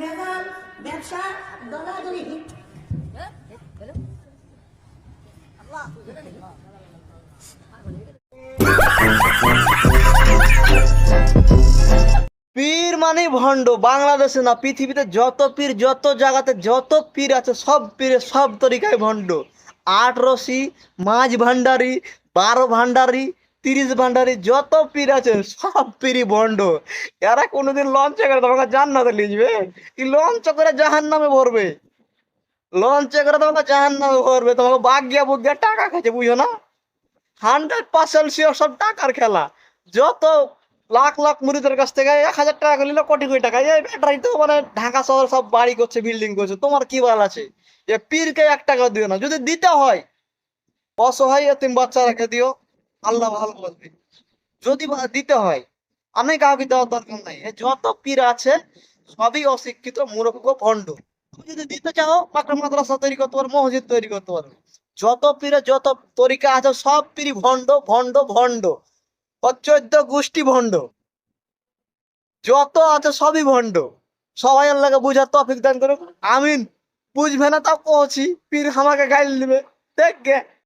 ভেজাল ব্যবসা দলাদলি পীর মানে ভণ্ড। বাংলাদেশে না, পৃথিবীতে যত পীর, যত জায়গাতে যত পীর আছে, সব পীরের সব তরিকায় ভণ্ড। ৮ রশি, মাঝ ভান্ডারি, ১২ ভান্ডারি, ৩০ ভান্ডারি, যত পীর আছে সব পীরই ভণ্ড। এরা কোনোদিন লঞ্চে করে তোমাকে জান্নাতে লিখবে, কি লঞ্চ করে জাহান্নামে ভরবে। লঞ্চে করে তোমাকে জাহান্নামে ভরবে, তোমাকে বাগিয়া বুগিয়া টাকা খাইছে, বুঝো না? 100% শিওর সব টাকার খেলা। যত লাখ লাখ মুরিদের কাছ থেকে ১,০০০ টাকা নিল, কোটি কোটি টাকা। এই ব্যাটারি তো মানে ঢাকা শহর সব বাড়ি করছে, বিল্ডিং করছে, তোমার কি বল আছে? এ পীরকে ১ টাকা দিও না। যদি দিতে হয় অসহায় এতিম বাচ্চা রেখে দিও, আল্লাহ ভালো বলবে। যদি দিতে হয়, আমি কাউকে দেওয়ার দরকার নাই। এ যত পীর আছে সবই অশিক্ষিত, মূর্খ, ভণ্ড। তুমি যদি দিতে চাও, একটা মাদ্রাসা তৈরি করতে পারো, মসজিদ তৈরি করতে পারো। যত পীরে যত তরিকা আছে সব পীরই ভণ্ড, ভণ্ড, ভণ্ড। ১৪ গোষ্ঠী ভণ্ড, যত আছে সবই ভণ্ড। সবাই আল্লাহকে বুঝার তৌফিক দান করুক, আমিন। বুঝবে না তা পৌঁছি, পীর আমাকে গাইল দিবে, দেখ গে।